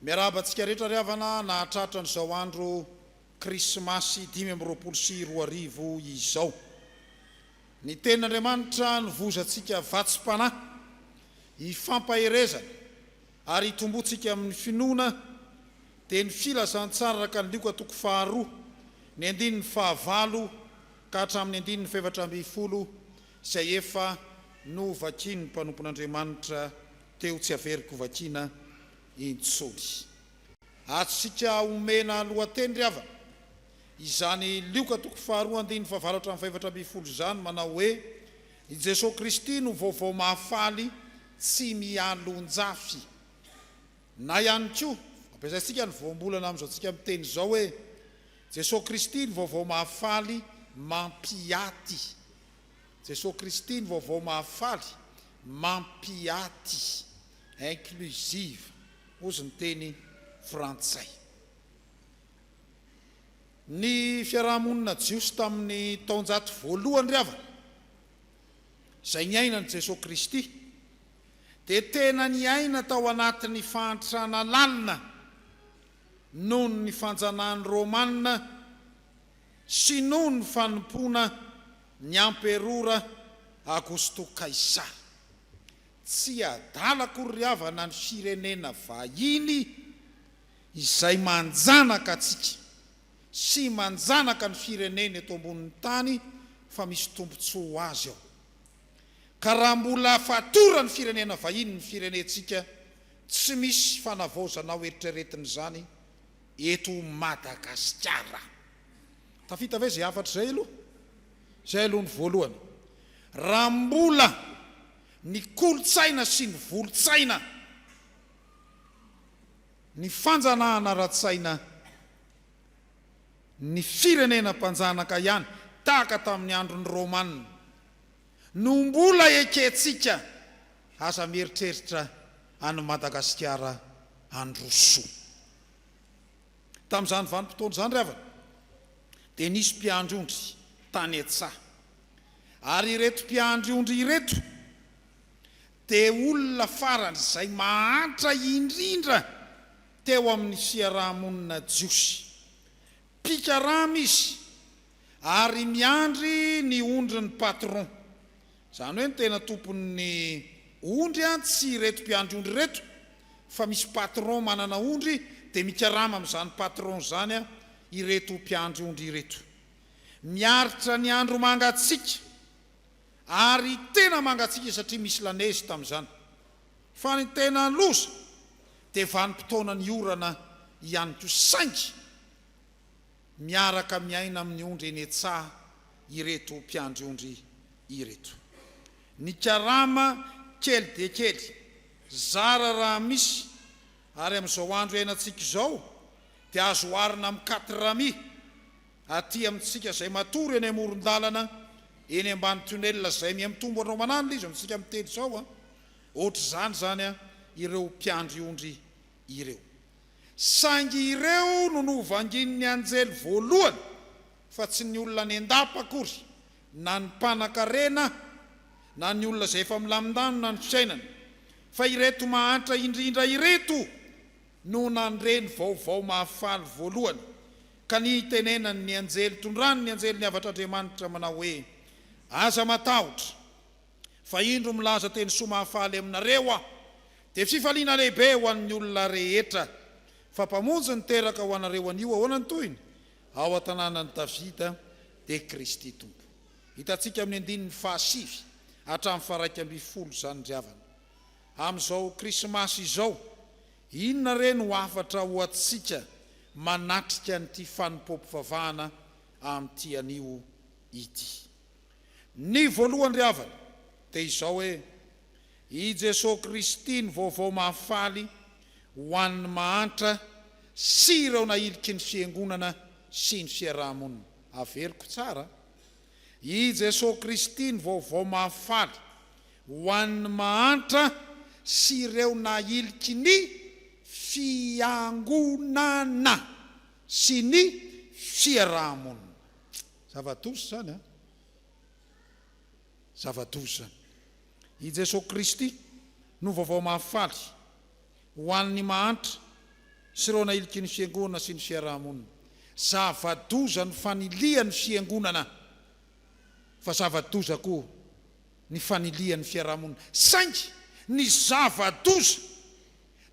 Miarabantsika rehetra ry havana nahatratra n'izao andro Krismasy 2024 izao. Ny tenin'Andriamanitra nivozantsika vatsim-panahy hifampaherezana ary hitomboantsika amin'ny finoana dia ny filazantsara araka ny LIOKA toko 2 ny 9 ka hatramin'ny 9 izay efa novakiany ny mpanompon'Andriamanitra teo tsy averiko vakiana intsony. Atsika omena lohateny ry havana izany LIOKA toko 2 izany manao hoe i Jesosy Kristy no vaovao mahafaly tsy mialonjafy. Na ihany koa ampiasaitsika ny voambolana amin'izao tsika miteny izao hoe Jesosy Kristy no vaovao mahafaly mampiaty. Jesosy Kristy no vaovao mahafaly mampiaty, inclusive ozy ny teny frantsay. Ny fiarahamonina jiosy tamin'ny taonjato voalohany ry havana izay niaina ny Jesosy Kristy dia tena niaina tao anatin'ny fahantrana lalina noho ny fanjanahany Romanina sy noho ny fanompoana ny amperora Augusto Kaisara. Tsy adalako ry havana ny firenena vahiny izay manjanaka atsika sy manjanaka ny firenena eto ambonin'ny tany fa misy tombontsoa azy ao. Ka raha mbola fatora ny firenena vahiny ny firenentsika tsy misy fanavaozana eritreretin'izany eto Madagasikara. Tafita ve zay afatra zay aloha? Zay aloha ny voalohany. Raha mbola ny kolotsaina sy ny volotsaina ny fanjanahana ara-tsaina ny firenena mpanjanaka ihany tahaka tamin'ny andron'ny Romanina no mbola eketsika aza mieritreritra any Madagasikara androsoa. Tamin'izany vanim-potoana izany ry havana dia nisy mpiandry-ondry tany Atsa, ary ireto mpiandry-ondry ireto dia olona farany izay mahatra indrindra teo amin'ny fiarahamonina jiosy. Pikarama izy ary miandry ny ondry ny patron, izany hoe ny tena tompon'ny ondry tsy ireto mpiandry-ondry ireto fa misy patron manana ondry dia mikarama amin'izany patron zany ireto mpiandry-ondry ireto. Miaritra ny andro mangatsika ary tena mangatsika satria misy lanezy tamin'izany, fa ny tena loza dia vanim-potoana ny orana ihany koa, saingy miaraka miaina amin'ny ondry eny Atsa ireto mpiandry-ondry ireto. Ny karama kely dia kely zara raha misy, ary amin'izao andro iainantsika izao dia azo oharina amin'ny 4 aty amintsika izay matory eny amoron-dalana eny ambany tunnel izay miamitombo anao manano izy amintsika miteny izao ohatr' izany zany ireo mpiandry-ondry ireo. Saingy ireo no novangin'ny anjely voalohany fa tsy ny olona ny andapa akory, na ny mpanan-karena na ny olona izay efa milamindano na ny fisainany, fa ireto mahantra indrindra ireto no nandreny vaovao mahafaly voalohany. Ka ny tenenany ny anjely, tondrany ny anjely ny avatr'Andriamanitra manao hoe aza matahotra fa indro milaza teny soa mahafaly aminareo aho dia fifaliana lehibe ho an'ny olona rehetra, fa mpamonjy ny teraka ho anareo anio ahoana ny toyny ao an-tanànan'i Davida dia Kristy tompo. Hitantsika amin'ny 7 hatramin'ny 120 zany ry havana. Amin'izao Krismasy izao, inona reny ho afatra ho atsika manatrika nyity fanimpom-pivavahana amin'ity anio ity. Ny voalohany ry havana dia izao hoe i Jesosy Kristy ny vaovao mahafaly ho an'ny mahantra sy ireo nailiky ny fiangonana sy ny fiarahamonina. Averiko tsara. I Jesosy Kristy ny vaovao mahafaly ho an'ny mahantra sy ireo nailiky ny fiangonana sy ny fiarahamonina. Zava-doza zany zava-doza. I Jesosy Kristy no vaovao mahafaly ho an'ny mahantra sy ireo nailiky ny fiangonana sy ny fiarahamonina. Zava-doza ny fanilian'ny fiangonana fa zava-doza koa ny fanilian'ny fiarahamonina. Saingy ny zava-doza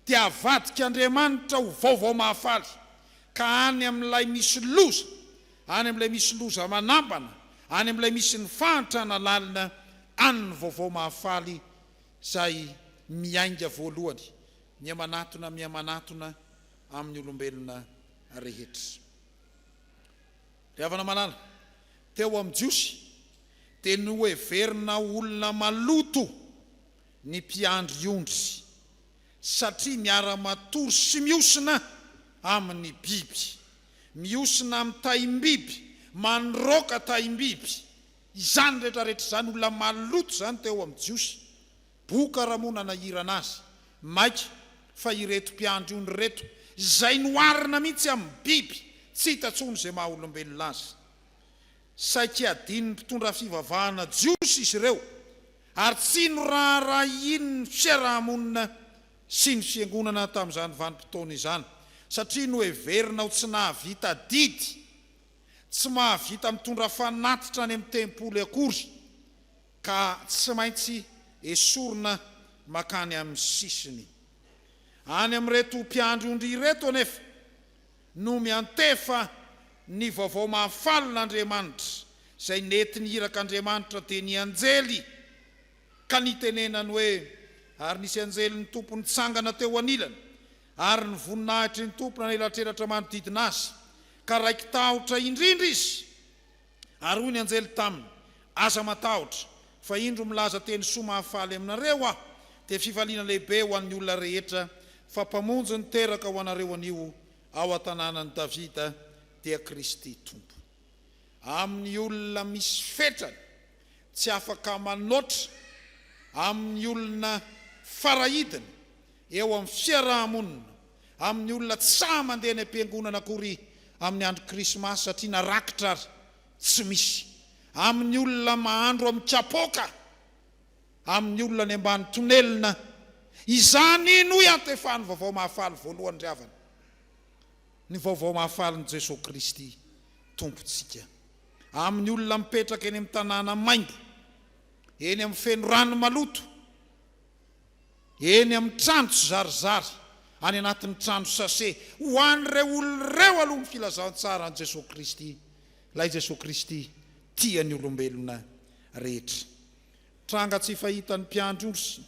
dia avadika Andriamanitra ho vaovao mahafaly ka any amin'ilay misy loza, any amin'ilay misy loza manambana, any amin'ilay misy ny fahantrana lalina, any ny vaovao mahafaly izay miainga voalohany, mihamanatona amin'ny olombelona rehetra. Ravana malala, teo amin'ny Jiosy dia no heverina olona maloto ny mpiandry ondry satria miara-matory sy miosina amin'ny biby, miosina amin'ny taim-biby, manroka taim-biby. Izany rehetrarehetra izany olona maloto izany teo amin'ny Jiosy. Boka ramonana hirana azy maika fa ireto mpiandry ondry reto izay noarina mihitsy amin'ny biby tsy hitantsony izay maha olombelona azy. Saika adiny mpitondra fivavahana Jiosy izy ireo ary tsy no raharahin'ny fiarahamonina sy ny fiangonana tamin'izany vanim-potoana izany satria no heverina ho tsy nahavita didy, tsy mahavita mitondra fanatitra any amin'ny tempoly akory ka tsy maintsy esorina makany amin'ny sisiny. Any amin'reto mpiandry ondry reto anefa no miantefa ny vaovao mahafaly n'Andriamanitra izay nentiny hirak'Andriamanitra dia ny anjely ka nitenenany hoe ary nisy anjely ny tompo nitsangana teo anilany ary ny voninahitry ny tompo nanelatrelatra manodidina azy ka raiky tahotra indrindra izy ary hoy ny anjely taminy, aza matahotra fa indro milaza teny soa mahafaly aminareo aho dia fifaliana lehibe ho an'ny olona rehetra fa mpamonjy ny teraka ho anareo anio ao an-tanànan'i Davida dia Kristy tompo. Amin'ny olona misy fetrany tsy afaka manoatra, amin'ny olona farahidiny eo amin'ny fiarahamonina, amin'ny olona tsy mandeha ny am-piangonana akory amin'ny andro Krismasy satria narakitra ary tsy misy, amin'ny olona mahandro amin'ny kapoka, amin'ny olona ny ambany tonelina, izany no iantefany vaovao mahafaly voalohany ry havana, ny vaovao mahafaly ny Jesosy Kristy tompontsika. Amin'ny olona mipetraka eny amin'ny tanàna maimbo, eny amin'ny feno rano maloto, eny amin'ny trano tsy zarizary, any anatin'ny trano sase, ho an'ireo olona ireo aloha ny filazantsara ny Jesosy Kristy, ilay Jesosy Kristy tia ny olombelona rehetra. Tranga tsy fahitany mpiandry ondry,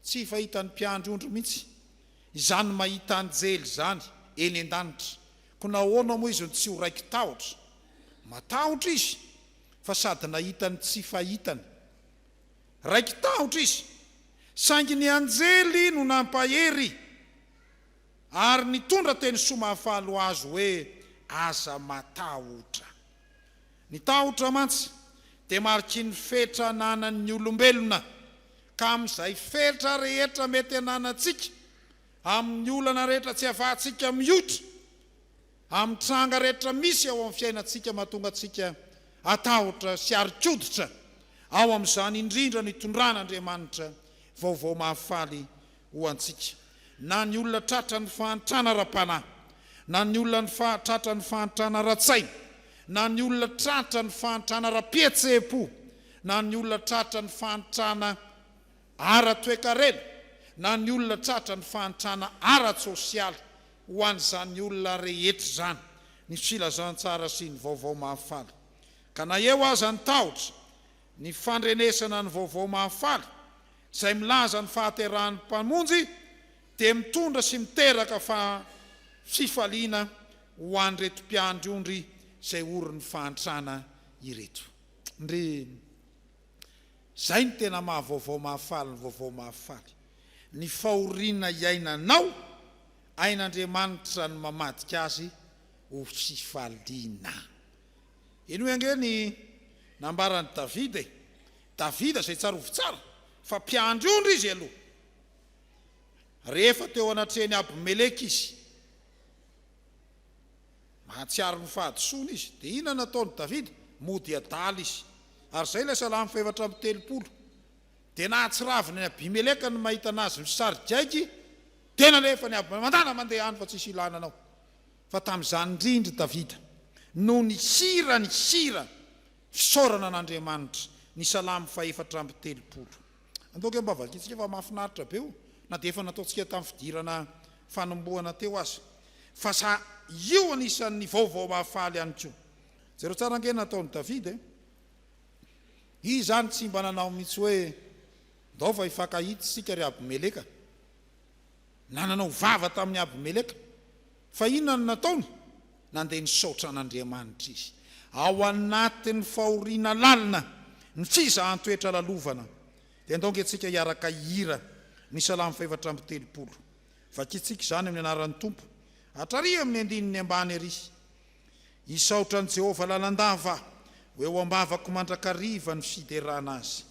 tsy fahitany mpiandry ondry mihitsy, izany mahita anjely zany eny an-danitra. Ko nahoana moa izy tsy ho raiky tahotra? Matahotra izy, fa sady nahitany tsy fahitany. Raiky tahotra izy, saingy ny anjely no nampahery ary nitondra teny soa mahafaly ho azy hoe aza matahotra. Ny tahotra mantsy dia mariky ny fetra ananan'ny olombelona ka amin'izay fetra rehetra mety ananantsika, amin'ny olana rehetra tsy afahantsika miotra, amin'ny tranga rehetra misy ao amin'ny fiainantsika mahatonga antsika atahotra sy arikoditra, ao amin'izany indrindra ny tondran'Andriamanitra vaovao mahafaly ho antsika. Na ny olona tratra ny fahantrana ra-panahy, na ny olona tratra ny fahantrana ra-tsaina, na ny olona tratra ny fahantrana ra-pihetsepo, na ny olona tratra ny fahantrana ara-toekarena, na ny olona tratra ny fahantrana ara-tsosialy, ho an'izany olona rehetra zany ny filazantsara sy ny vaovao mahafaly. Ka na eo aza ny tahotra ny fandrenesana ny vaovao mahafaly izay milaza ny fahaterahan'ny mpamonjy dia mitondra sy miteraka fifaliana ho an'reto mpiandry ondry izay ory ny fahantrana ireto. Ndry zay ny tena mahavaovao mahafaly, ny vaovao mahafaly, ny fahoriana iainanao ain'Andriamanitra ny mamadika azy ho fifaliana. Iny hoe ange ny nambaran'i Davida, Davida izay tsarovy tsara fa mpiandry ondry izy aloha. Rehefa teo anatreny Abimeleka izy, mahatsiaro ny fahadisoana izy, dia ina nataony Davida? Mody adaly izy. Ary izay ilay Salamy 7:30, dia nahatsiraviny Abimeleka ny mahita anazy misarigaiky tena lefa ny aby mandana mandeha any fa tsisy ilana anao fa tamin'izany indrindra Davida no ny hira fisaorana an'Andriamanitra ny salamo 430 andoka mba vakitsika fa mahafinaritra be io na dia efa nataontsika tamin'ny fidirana fanombohana teo azy fa sa io anisan'ny vaovao mahafaly ihany koa zero tsara ange nataony Davida izy zany tsy mba nanao mihitsy hoe ndao fa ifakahity sika ry Abimeleka na nanao vava tamin'ny Abimeleka fa inona no nataony nandeha nisaotra an'Andriamanitra izy ao anatin'ny fahoriana lalina ny fizahan-toetra lalovana dia ndao ngentsika hiaraka hira ny salamo 430 vakitsika izany amin'ny anaran'ny Tompo atrari amin'ny andininy ambany ery isaotra ny Jehova lalandava hoe ho ambavako mandrakariva ny fiderana azy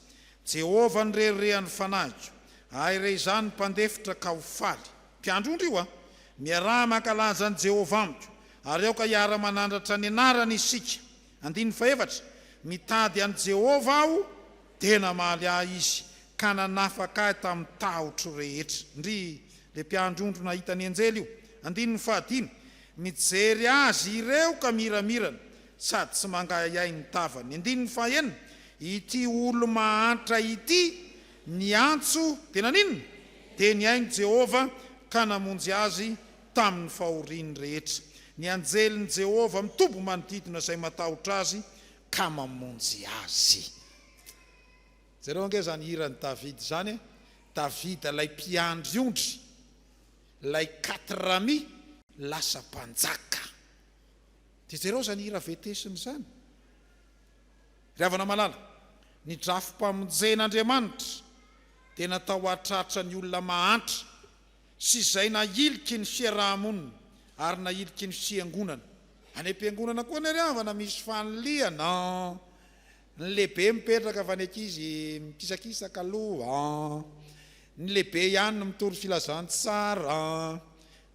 Jehova ny rerirehan'ny fanajo aire izany mpandefitra ka ho faly mpiandrondry io miaraha mankalaza ny Jehova amiko ary aoka hiara manandratra ny anarany isika 14 mitady an Jehova aho tena mahaly ahy izy ka nanafaka tamin'ny tahotro rehetra ndry le mpiandrondro nahita ny anjely io 15 mijery azy ireo ka miramirana sady tsy mangayay ny tavany 19 ity olo mahantra ity ny antso tena ninona dia ny ainy Jehova ka namonjy azy tamin'ny fahoriany rehetra ny anjeliny Jehova mitombo manodidina izay matahotra azy ka mamonjy azy zareo ange zany hirany Davida zany Davida lay mpiandry ondry lay 4 lasa mpanjaka dia zareo zany hira vetesiny zany ry havana malala ny drafo-pamonjen'Andriamanitra dia natao atratra ny olona mahantra sy izay nahiliky ny fiarahamonina ary nahiliky ny fiangonana any am-piangonana koa ny ry havana misy fanoliana ny lehibe mipetraka avy any ankizy mikisakisaka aloha ny lehibe ihany no mitory filazantsara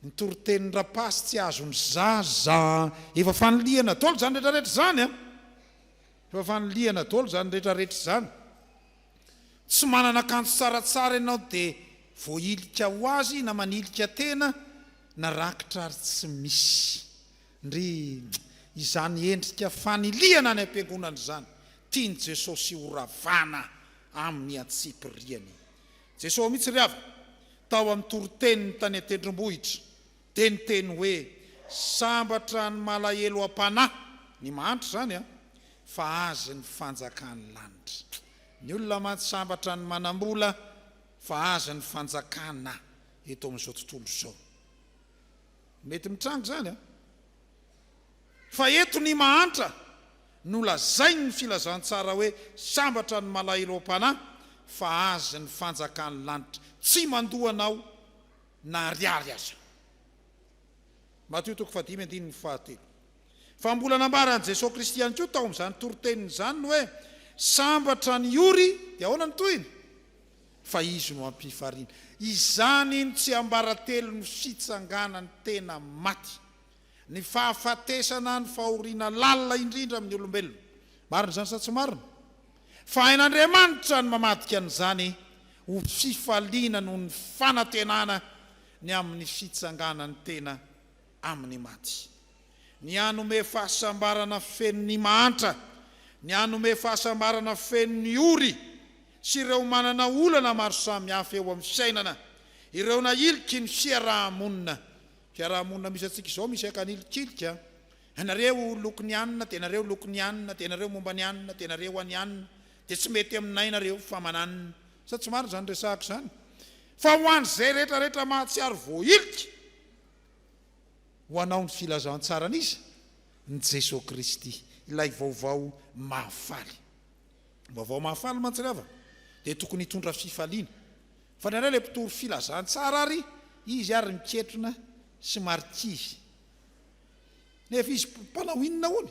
ny toriteny rapasy tsy azo ny zaza efa fanoliana dolo zany rehetrarehetra zany efa fanoliana dolo zany rehetrarehetra zany tsy manana kanjo tsaratsara ianao dia voailika ho azy na manilika tena na rakitra ary tsy misy ndry izany endrika faniliana any am-piangonana zany tiany Jesosy horavana amin'ny atsipiriany Jesosy mihitsy ry havana tao amin'ny toriteny tany an-tendrombohitra dia niteny hoe sambatra ny malahelo am-panahy ny mahantra zany fa azy ny fanjakany lanitra ny olona mansambatra ny manambola fa azy ny fanjakana eto amin'izao tontolo izao mety mitrango zany fa eto ny mahantra no lazainy ny filazantsara hoe sambatra ny malahelo am-panahy fa azy ny fanjakany lanitra tsy mandohanao na ariary aza Mateo 5:17 fa mbola nambarany Jesosy Kristy ihany koa tao amin'izany toriteniny zany hoe sambatra ny ory dia ahoana ny toyiny fa izy no ampifariana izany iny tsy ambaratelo ny fitsanganany tena maty ny fahafatesana ny fahoriana lalina indrindra amin'ny olombelona marina zany sa tsy marina fa hain'Andriamanitra ny mamadika an'izany ho fifaliana noho ny fanantenana ny amin'ny fitsanganany tena amin'ny maty ny hanome fahasambarana fen'ny mahantra ny hanome fahasambarana fen'ny ory sy ireo manana olana maro samihafa eo amin'ny fiainana ireo nahiliky ny fiarahamonina misy atsika izao misy akanilikilikya ianareo lokony anina tenareo lokony anina tenareo momba ny anina tenareo any anina dia tsy mety aminay nareo fa mananina sa tsy marina zany resahako zany fa ho any zay rehetrarehetra mahatsiaro voailiky ho anao ny filazantsaranizy ny Jesosy Kristy ilay vaovao mahafaly vaovao mahafaly mantsirava dia tokony hitondra fifaliana fa nareo le mpitory filazantsara ary izy ary miketrona sy marikivy nefa izy mpanao inona hony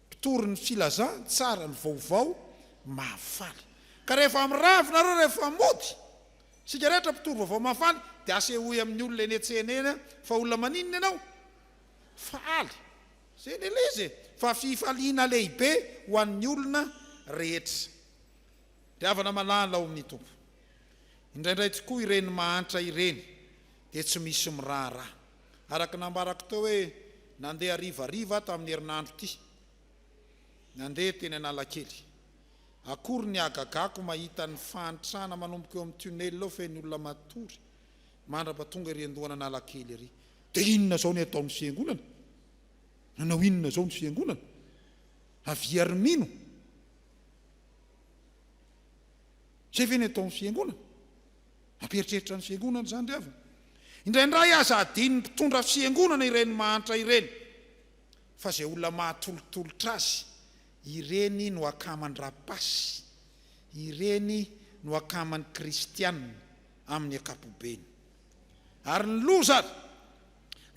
mpitory ny filazantsara ny vaovao mahafaly ka rehefa miravina reo rehefa mody sika rehetra mpitory vaovao mahafaly dia asehoy amin'ny olona eny an-tsena eny fa olona maninona ianao faly zay ny lezy fa fifaliana lehibe ho an'ny olona rehetra dia havana malala ao amin'ny Tompo indraindray tokoa ireny mahantra ireny dia tsy misy miraharaha. Araka nambarako teo hoe nandeha rivariva tamin'ny herinandro ity, nandeha teny Analakely. Akory ny agagako mahita ny fahantrana manomboka eo amin'ny tunnel ao feny olona matory mandrapatonga ery andohana Analakely ery. Dia inona zao ny atao amin'ny fiangonana? Nanao inona zao ny fiangonana? Avy ary mino? Zay ve ny atao amin'ny fiangonana? Ampieritreritra ny fiangonana zany ry havana. Indraindray aza adiny ny mpitondra fiangonana ireny mahantra ireny, fa zay olona mahatolotolotra azy ireny no akaman'ny rapasy, ireny no akaman'ny kristianina amin'ny ankapobeny. Ary ny loza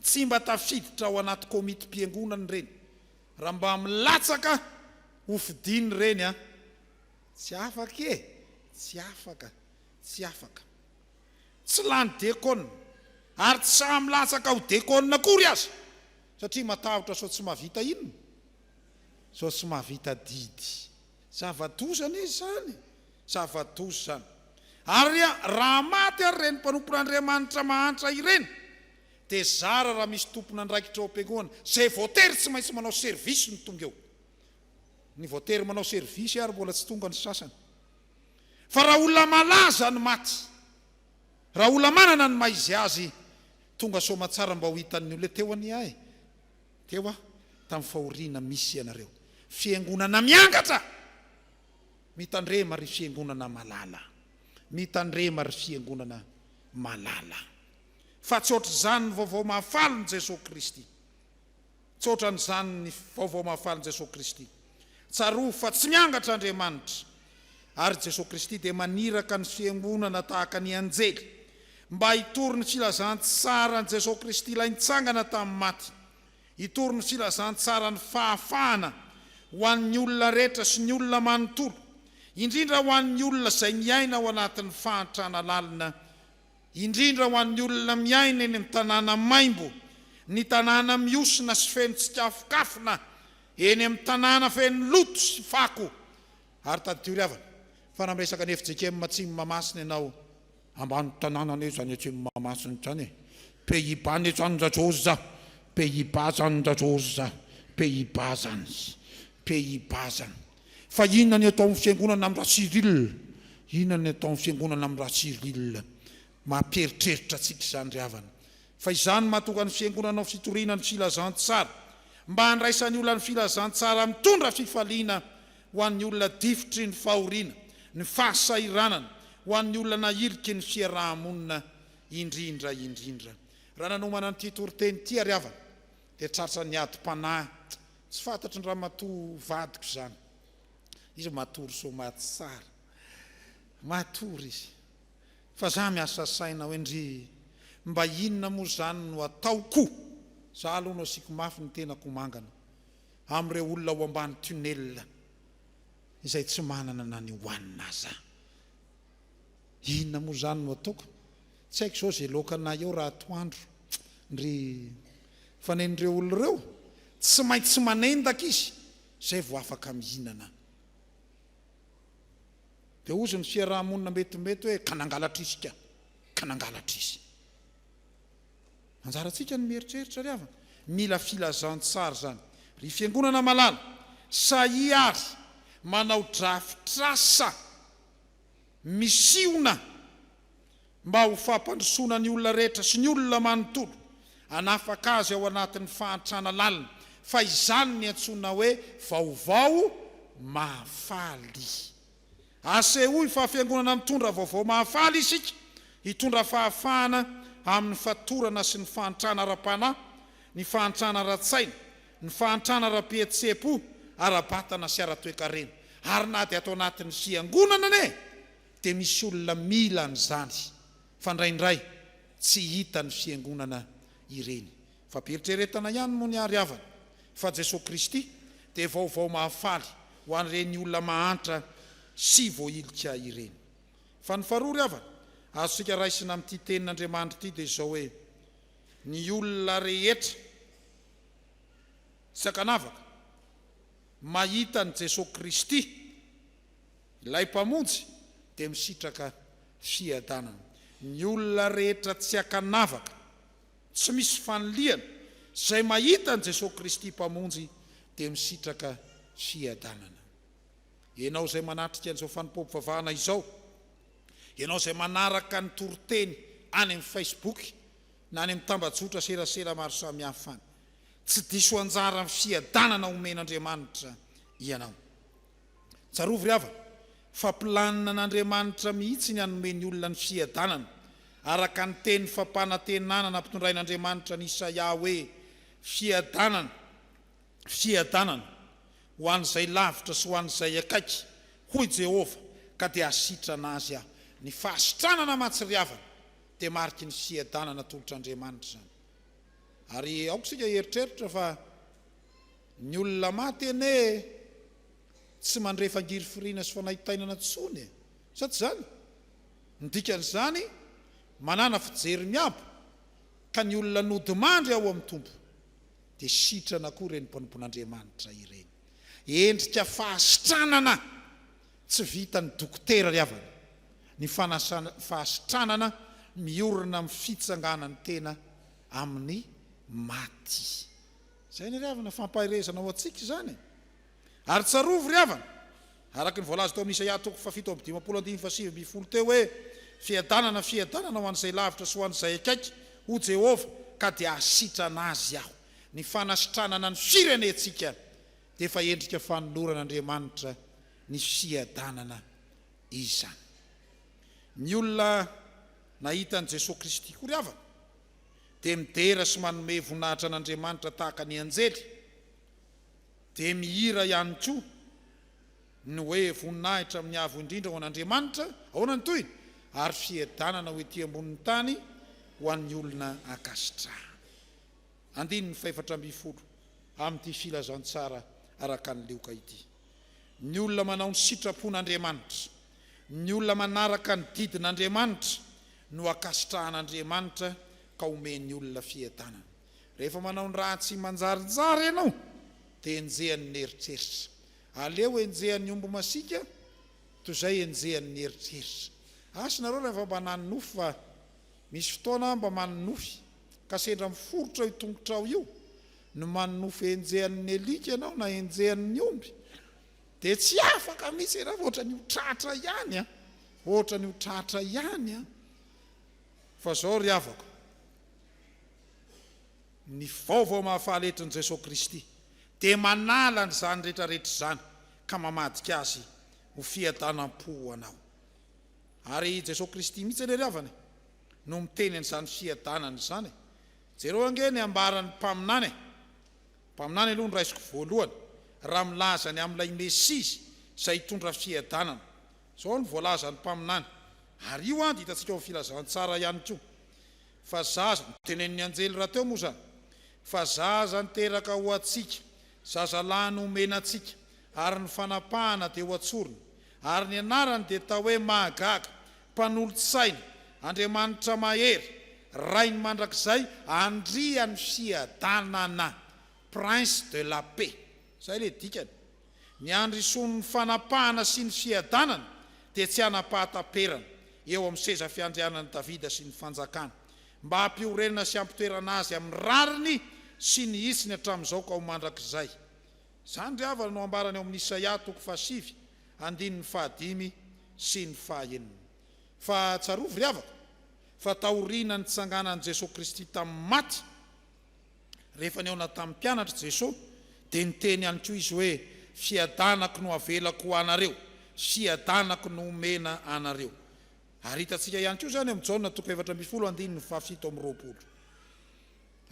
tsy mba tafiditra ao anaty komiti-piangonana ireny, raha mba milatsaka hofidiny ireny tsy afaka tsy afaka, tsy afaka. Tsy lany dekona, ary tsy samy latsaka ho dekona akory aza, satria matahotra sao tsy mahavita inona, sao tsy mahavita didy. Zava-dozana izy zany, zava-doza zany. Ary raha maty ary reny mpanompon'Andriamanitra mahantra ireny, dia zara raha misy tompona andraikitra ao am-piangonana zay voatery tsy maintsy manao servisy ny tonga eo. Ny voatery manao servisy ary mbola tsy tonga ny sasany. Fa raha olona malaza ny maty, raha olona manana ny maizy azy, tonga somatsara mba ho hitan'ny olona teo any ahy. Teo tamin'ny fahoriana misy ianareo. Fiangonana miangatra, mitandrema ry fiangonana malala. Mitandrema ry fiangonana malala. Fa tsy ohatr' zany ny vaovao mahafaly ny Jesosy Kristy. Tsy ohatran'izany ny vaovao mahafaly ny Jesosy Kristy. Tsaroa fa tsy miangatra Andriamanitra. Ary Jesosy Kristy dia maniraka ny fiangonana tahaka ny anjely, mba hitory ny filazantsara ny Jesosy Kristy ilay nitsangana tamin'ny maty. Hitory ny filazantsara ny fahafahana ho an'ny olona rehetra sy ny olona manontolo, indrindra ho an'ny olona izay miaina ao anatin'ny fahantrana lalina, indrindra ho an'ny olona miaina eny amin'ny tanàna maimbo, ny tanàna miosina sy feno tsikafokafona, eny amin'ny tanàna feno loto sy fako. Ary taditio ry havana, fa namresaka ny Fjkm Atsimon'Imahamasina ianao, ambany tanàna ane zany Atsimon'Imahamasina zany, Pays-Bas ne zany njatroza, Pays-Bas zany njatroza, Pays-Bas zany, Pays-Bas zany. Fa inona ny atao amin'ny fiangonana amin'ny Cyril, inona ny atao amin'ny fiangonana amin'ny Cyril, mampieritreritra atsika izany ry havana. Fa izany mahatonga ny fiangonana ao fitoriana ny filazantsara, mba handraisan'ny olona ny filazantsara mitondra fifaliana ho an'ny olona difitry ny fahoriana, ny fahasairanana, ho an'ny olona nahiriky ny fiarahamonina indrindra. Raha nanomana n'ity toriteny ity ry havana, dia tratra ny adi-panahy, tsy fantatry ny raha matoa vadiko zany. Izy matory somaty tsara, matory izy. Fa za miasa saina hoe ndry mba inona moa zany no ataoko, za aloha no asiko mafy ny tenako mangana, amin'ireo olona ao ambany tunnel izay tsy manana na ny hoanina aza. Inona moa zany no ataoko? Tsy haiko zao zay LIOKA eo raha atoandro, ndry fanen'ireo olona ireo tsy maintsy manendaka izy, zay vao afaka mihinana. Dia ozy ny fiarahamonina metimety hoe kanangalatra izy ka, kanangalatra izy. Anjaratsika ny mieritreritra ry havana, mila filazantsara zany. Ry fiangonana malala, sahiary manao drafitrasa misiona mba ho fampandrosoana ny olona rehetra sy ny olona manontolo, hanafaka azy ao anatin'ny fahantrana lalina. Fa izany ny antsona hoe vaovao mahafaly. Asehoy fa fiangonana mitondra vaovao mahafaly isika, hitondra fahafahana amin'ny fatorana sy ny fahantrana ara-panahy, ny fahantrana ara-tsaina, ny fahantrana ara-pihetsepo, ara-batana sy ara-toekarena. Ary na dia atao anatin'ny fiangonana ane, dia misy olona mila an'izany, fa ndraindray tsy hita ny fiangonana ireny. Fa pieritreretana ihany moa ny ary havana, fa Jesosy Kristy dia vaovao mahafaly ho an'ireny olona mahantra sy voailika ireny. Fa ny faharoa ry havana, azontsika raisina amin'ity tenin'Andriamanitra ity dia izao hoe ny olona rehetra sakanavaka mahita ny Jesosy Kristy ilay mpamonjy dia misitraka fiadanana. ny olona rehetra tsy akanavaka tsy misy fanoliana zay mahita ny Jesosy Kristy mpamonjy dia misitraka fiadanana. Ianao zay manatrika an'izao fanompoam-pivavahana izao, ianao zay manaraka ny toriteny any amin'ny Facebook na any amin'ny tambajotra serasera maro samihafa any, tsy diso anjara amin'ny fiadanana omen'Andriamanitra ianao. Tsarovy ry havana, fa planina n'Andriamanitra mihitsy ny hanomeny olona ny fiadanana araka ny teny fampanantenana nampitondrain'Andriamanitra ny Isaia hoe fiadanana, fiadanana ho an'izay lavitra sy ho an'izay akaiky hoy Jehova ka dia asitrana azy aho. Ny fahasitranana mahatsiryavana dia mariky ny fiadanana tolotr'Andriamanitra zany. Ary aoko sika eritreritra fa ny olona maty ene tsy mandrefa angiry firiana sy fanahitainana tsony, sa tsy zany? Ny dikan'izany manana fijery miabo ka ny olona nodimandry ao amin'ny tompo dia sitrana koa ireny mpanompon'Andriamanitra ireny. Endrika fahasitranana tsy vita ny dokotera ry havana, ny fahasitranana miorina amin'ny fitsanganany tena amin'ny maty. Zay ny ry havana fampahirezana ho antsika izany. Ary tsarovy ry havana, araka ny voalaza tao amin'ny Isaia 7:5-7 teo hoe fiadanana, fiadanana ho an'izay lavitra sy ho an'izay akaiky ho Jehova ka dia asitrana azy aho. Ny fanasitranana ny firenetsika dia efa endrika fanoloran'Andriamanitra ny fiadanana izany. Ny olona nahita ny Jesosy Kristy koa ry havana dia midera sy manome voninahitra an'Andriamanitra tahaka ny anjely, dia mihira ihany koa ny hoe voninahitra amin'ny avo indrindra ho an'Andriamanitra ahoana ny toyny, ary fiadanana ho ety ambonin'ny tany ho an'ny olona akasitra. 4 amin'ity filazantsara araka ny LIOKA ity. Ny olona manao ny sitrapon'Andriamanitra, ny olona manaraka ny didin'Andriamanitra no akasitrahan'Andriamanitra ka omeny olona fiadanana. Rehefa manao ny raha tsy manjarinjary ianao dia enjehan'ny eritreritra. Aleo enjehan'ny omby masika toy izay enjehan'ny eritreritra. Asynareo rehefa mba nanofy fa misy fotoana mba manofy ka sendra miforotra io tongotrao io no manofy enjehan'ny elika ianao na enjehan'ny omby dia tsy afaka mihitsy ianao ohatra ny hotratra ihany a, ohatra ny hotratra ihany a. Fa zao ry havako, ny vaovao mahafahaletrin'i Jesosy Kristy dia manala n'izany rehetrarehetra izany ka mamadika azy ho fiadanam-po anao. Ary Jesosy Kristy mihitsy ry havana no miteny an'izany fiadanana izany. Jereo ange ny ambarany mpaminany aloha ny raisiko voalohany raha milaza ny amin'ilay Mesisy izay hitondra fiadanana. Zao ny voalaza ny mpaminany, ary io dia hitantsika ao filazantsara ihany koa. Fa zaza tenen'ny anjely raha teo moa zany, fa zaza niteraka ho atsika, zazalahy no omenantsika, ary ny fanapahana dia ho atsorina, ary ny anarany dia tao hoe mahagaga, mpanolotsaina, Andriamanitra mahery, rainy mandrakizay, andriany fiadanana, prince de la paix. Zay le dikany. Ny andrisony ny fanapahana sy ny fiadanana dia tsy anapahatamperana eo amin'ny seza fiandrianan'i Davida sy ny fanjakana, mba hampiorenana sy hampitoerana azy amin'ny rariny sy ny isiny hatramin'izao ka ho mandrakizay. Zany ry havana no ambarany ao amin'ny Isaia 7:5 sy ny 9. Fa tsarovy ry havaka, fa taoriana ny tsanganan'i Jesosy Kristy tamin'ny maty, rehefa niaona tamin'ny mpianatra Jesosy dia niteny ihany koa izy hoe fiadanako no avelako ho anareo, fiadanako no omena anareo. Ary hitantsika ihany koa zany amin'ny Jaona 4:17-20.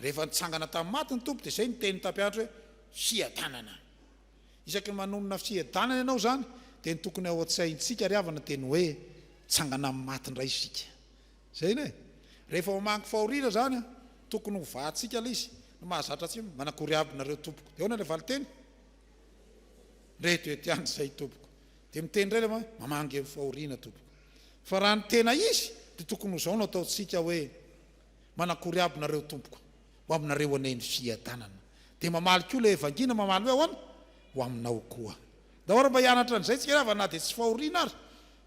Rehefa nitsangana tamin'ny maty ny tompo dia izay niteny tampianatra hoe fiadanana. Isaky ny manonona fiadanana ianao zany dia ny tokony ao an-tsaintsika ry havana teny hoe tsangana amin'ny maty indray isika. Zay ne. Rehefa mamangy fahoriana zany tokony ho vahatsika ilay izy. Mahazatra atsika manakory abinareo tompoko. Dia ahoana ilay valiteny? Reto etiany izay tompoko. Dia miteny indray ilay mamangy amin'ny fahoriana tompoko. Fa raha ny tena izy dia tokony ho zao no ataontsika hoe manakory abinareo tompoko ho aminareo aneny fiadanana. Dia mamaly koa ilay evangina mamaly hoe ahoana? Ho aminao koa. Da ohatra mba hianatra an'izay tsika ravana na dia tsy fahoriana ary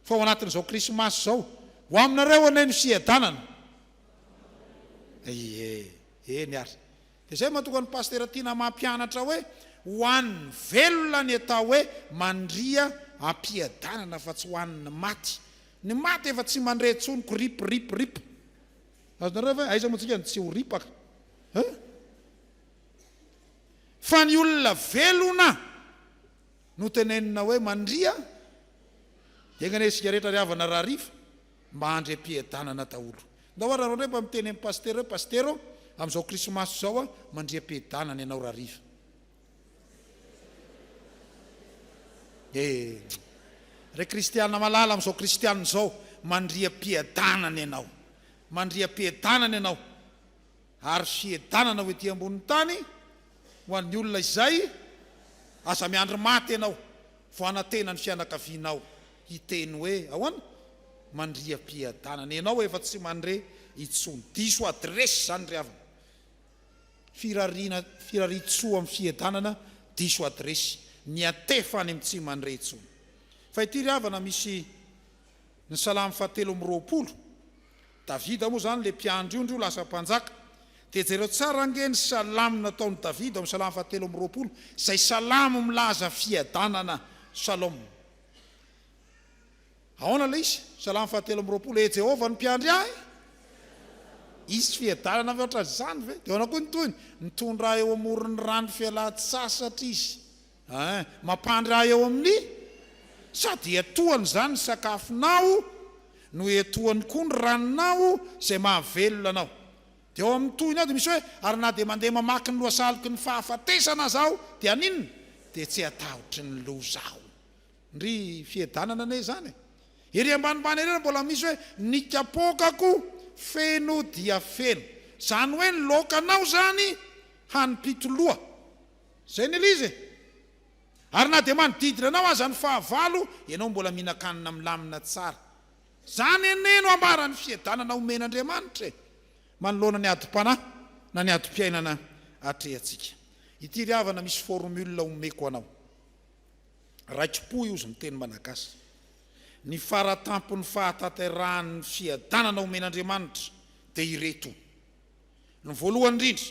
fa ao anatin'izao Krismasy zao ho aminareo anay no fiadanana eny ary dia zay mahatonga ny pastera tiana mampianatra hoe ho an'ny velona ny atao hoe mandria ampiadanana fa tsy ho an'ny maty ny maty efa tsy mandre tsoniko ripiripiripo azonareo ve aiza moantsika ny tsy ho ripaka fa ny olona velona no tenenina hoe mandria diagnane sika rehetra ry havana rahariva mba handry ampiadanana daholo nda oara reo mba miteny amin'ny pastera hoe pastera amin'izao krismasy zao a mandria ampiadanana ianao rahariva re kristiana malala amin'izao kristiana zao mandria ampiadanana ianao mandria ampiadanana ianao ary fiadanana ho ety ambony tany ho an'ny olona izay aza miandry maty ianao vo anatena ny fianakavianao hiteny hoe ahoana mandria ampiadanana ianao efa tsy mandre itsony diso adresy zany ry havana firaritsoa amin'ny fiadanana diso adresy miatefa any amin'ny tsy mandre itsony fa ity ry havana misy ny salamy 7:20 davida moa zany le mpiandry io ndrio lasa mpanjaka dia jereo tsara ange ny salamo nataony davida amin'ny salamy 7:20 zay salamo milaza fiadanana shalom ahoana le izy salamy 7:20 e Jehova ny mpiandry ahy izy fiadanana avy oatra zany ve dia ahoana koa ny toyny nitondra eo amoron'ny rano fialan-tsasatra izy mampandry ahy eo amin'ny sady etoany zany ny sakafonao no etoany koa ny ranonao zay mahavelona anao dia eo amin'ny toyny ao dia misy hoe ary na dia mandeha mamaky ny loasaloky ny fahafatesana zao dia aninona dia tsy atahotry ny lozao ndry fiadanana ane zany ery ambanimbany ireny mbola misy hoe nikapokako feno dia feno zany hoe ny lokanao zany hanimpitoloha zay ny elizy ary na dia manodidina anao aza ny fahavalo ianao mbola mihinan-kanina milamina tsara zany eneno ambarany fiadanana omen'Andriamanitra manoloana ny adi-panahy na ny adi-piainana atrehantsika ity ry havana misy formule omeko anao raiky-po io zy miteny malagasy ny faratampony fahataterahan'ny fiadanana omen'Andriamanitra dia ireto ny voalohany indrindra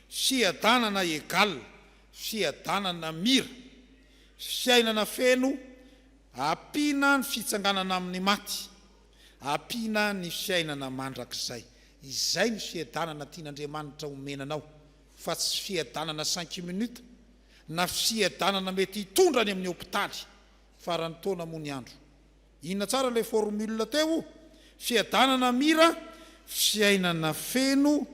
fiadanana egal fiadanana mira fiainana feno ampiana ny fitsanganana amin'ny maty ampiana ny fiainana mandrakizay izay ny fiadanana tian'Andriamanitra omenanao fa tsy fiadanana 5 minutes na fiadanana mety hitondrany amin'ny hôpitaly farany taona moa ny andro inona tsara le formule teo fiadanana mira fiainana feno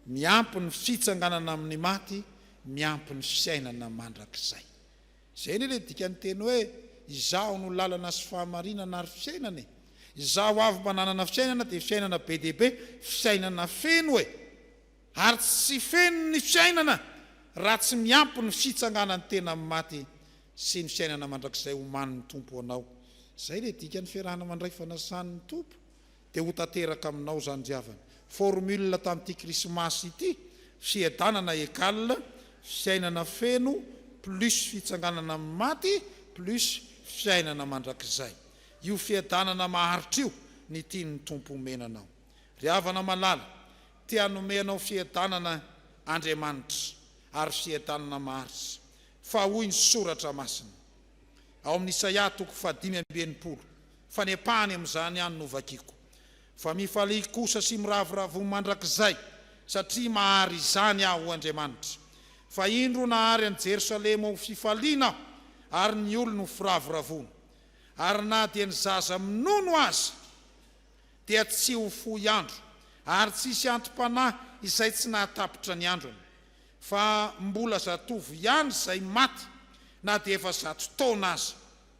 miampy ny fitsanganana amin'ny maty miampy ny fiainana mandrakizay zay ny le dikany teny hoe izaho no lalana sy fahamarinana ary fiainana izaho avy mananana fiainana dia fiainana be dehibe fiainana feno ary tsy feno ny fiainana raha tsy miampy ny fitsanganany tena amin'ny maty sy ny fiainana mandrakizay homan'ny tompo anao zay le dikany fiarahana mandray fanasan'ny tompo dia ho tanteraka aminao zany diavana formule tamin'ity krismasy ity fiadanana egal fiainana feno plus fitsanganana amin'ny maty plus fiainana mandrakizay io fiadanana maharitra io ny tiany tompo omenanao ry havana malala tianomenao fiadanana Andriamanitra ary fiadanana maharitra fa hoy ny soratra masina ao amin'ny Isaia 5:20 fanepahany amin'izany ihany no vakiako fa mifaliky kosa sy miravoravo mandrakizay satria mahary izany aho Andriamanitra fa indro nahary any Jerosalema ho fifaliana ary ny olona ho firavoravona ary na dia ny zaza minono azy dia tsy ho fohy andro ary tsisy antom-panahy izay tsy nahatapitra ny androny fa mbola zatovo ihany izay maty na dia efa 100 taona azy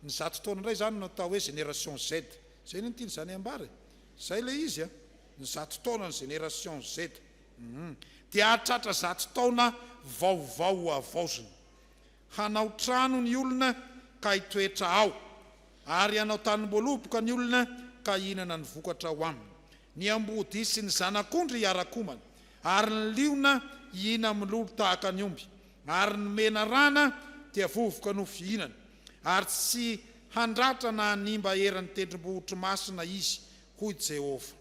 ny 100 taona indray zany no atao hoe génération Z zay ny tiany zany ambary zay le izy ny 100 taona ny génération Z dia hatratra 100 taona vaovao avaozina hanao trano ny olona ka hitoetra ao ary hanao tanim-boaloboka ny olona ka hinana ny vokatra ho aminy ny ambody sy ny zanak'ondry hiarakomana ary ny liona hihina milolo tahaka ny omby ary ny mena rana dia vovoka no fihinana ary tsy handratra na hanimba eran'ny tendrombohitry masina izy hoy Jehova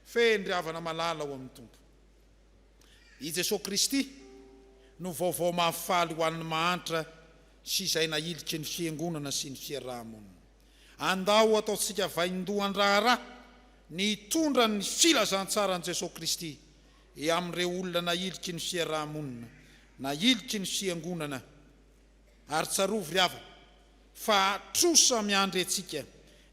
fendriavana malala ho amin'ny tompo. I Jesosy Kristy no vaovao mahafaly ho an'ny mahantra sy izay nahilitry ny fiangonana sy ny fiarahamonina. Andao ataontsika vaindohan-draharaha ny tondra ny filazantsara ny Jesosy Kristy amin'ireo olona nahilitry ny fiarahamonina, nahilitry ny fiangonana, ary tsarovy ry havana fa trosa miandry antsika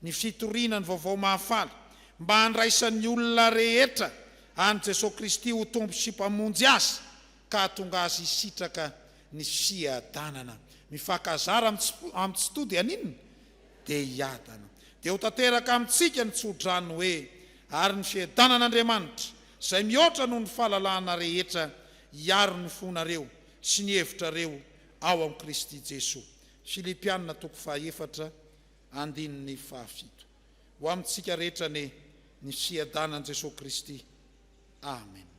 ny fitoriana ny vaovao mahafaly mba handraisan'ny olona rehetra any Jesosy Kristy ho tombo sy mpamonjy azy ka tonga azy hisitraka ny fiadanana. Mifakazara amin'ny tsy tody aninona dia hiadana. Dia ho tanteraka amintsika ny tsodrano hoe ary ny fiadanan'Andriamanitra izay mihoatra noho ny fahalalahana rehetra hiaro ny fonareo sy ny hevitrareo ao amin'ny Kristy Jesosy. Filipianina 4:1-7. Ho amintsika rehetra ny fiadanan' Jesosy Kristy. Amen.